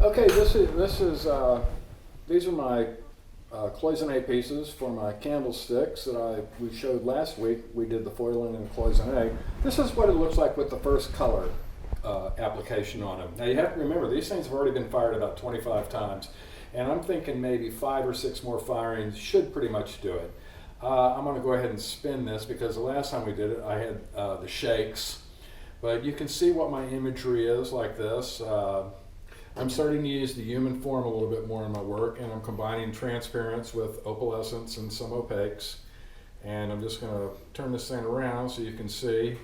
Okay, these are my cloisonné pieces for my candlesticks that we showed last week. We did the foiling and cloisonné. This is what it looks like with the first color application on them. Now you have to remember, these things have already been fired about 25 times, and I'm thinking maybe 5 or 6 more firings should pretty much do it. I'm going to go ahead and spin this because the last time we did it I had the shakes, but you can see what my imagery is like this. I'm starting to use the human form a little bit more in my work, and I'm combining transparents with opalescents and some opaques. And I'm just going to turn this thing around so you can see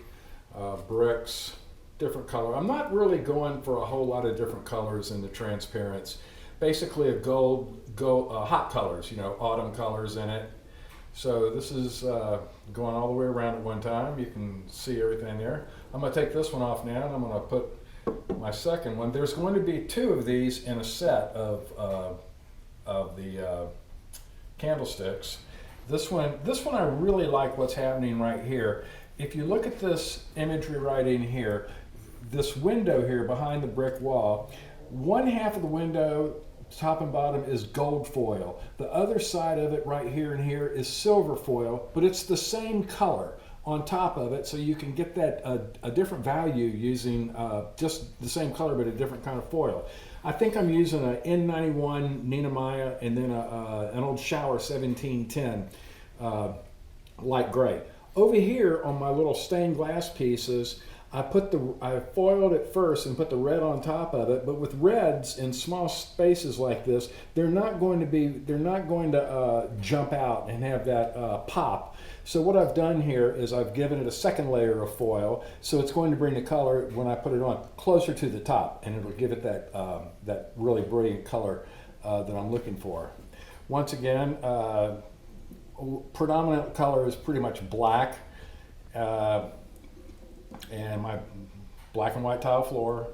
bricks, different color. I'm not really going for a whole lot of different colors in the transparents. Basically a hot colors, you know, autumn colors in it. So this is going all the way around at one time. You can see everything there. I'm going to take this one off now, and I'm going to put my second one. There's going to be 2 of these in a set of the candlesticks. This one I really like what's happening right here. If you look at this imagery right in here, this window here behind the brick wall, one half of the window, top and bottom, is gold foil. The other side of it right here and here is silver foil, but it's the same color on top of it, so you can get that a different value using just the same color but a different kind of foil. I think I'm using an N91 Nina Maya and then an old Shower 1710 light gray. Over here on my little stained glass pieces, I foiled it first and put the red on top of it, but with reds in small spaces like this, they're not going to jump out and have that pop. So what I've done here is I've given it a second layer of foil, so it's going to bring the color, when I put it on, closer to the top, and it'll give it that really brilliant color that I'm looking for. Once again, predominant color is pretty much black. And my black and white tile floor,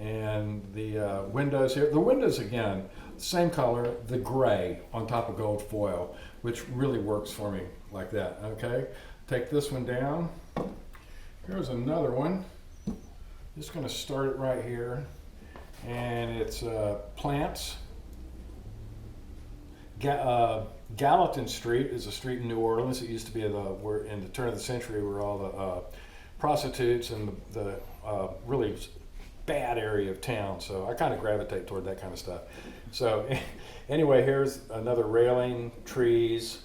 and the windows here. The windows, again, same color, the gray on top of gold foil, which really works for me like that. Okay, take this one down. Here's another one. Just going to start it right here, and it's plants. Gallatin Street is a street in New Orleans. It used to be where in the turn of the century where all the prostitutes and the really bad area of town. So I kind of gravitate toward that kind of stuff. So anyway, here's another railing, trees,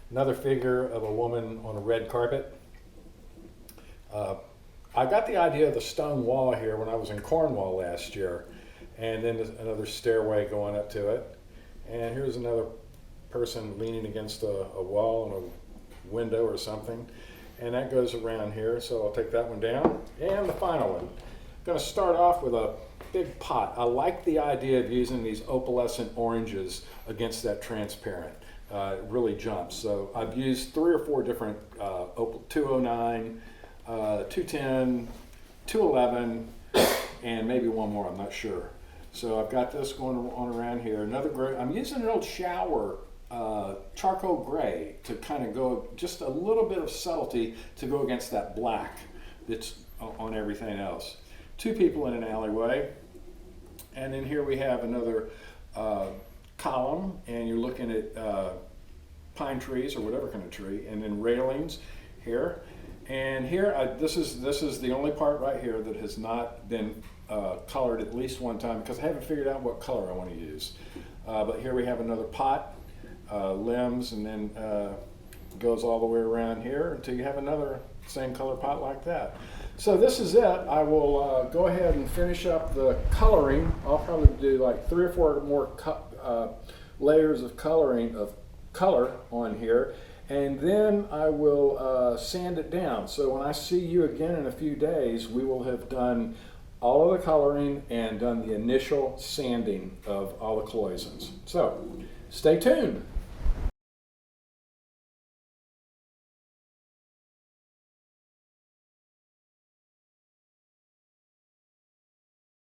another figure of a woman on a red carpet. I got the idea of the stone wall here when I was in Cornwall last year, and then there's another stairway going up to it. And here's another person leaning against a wall and a window or something. And that goes around here, so I'll take that one down. And the final one. I'm going to start off with a big pot. I like the idea of using these opalescent oranges against that transparent. It really jumps. So I've used 3 or 4 different 209, 210, 211, and maybe one more, I'm not sure. So I've got this going on around here. Another gray. I'm using an old Shower charcoal gray to kind of go just a little bit of subtlety to go against that black that's on everything else. 2 people in an alleyway, and then here we have another column, and you're looking at pine trees or whatever kind of tree, and then railings here. And here, this is the only part right here that has not been colored at least one time because I haven't figured out what color I want to use. But here we have another pot. Limbs, and then goes all the way around here until you have another same color pot like that. So this is it. I will go ahead and finish up the coloring. I'll probably do like 3 or 4 more layers of color on here, and then I will sand it down. So when I see you again in a few days, we will have done all of the coloring and done the initial sanding of all the cloisons. So stay tuned.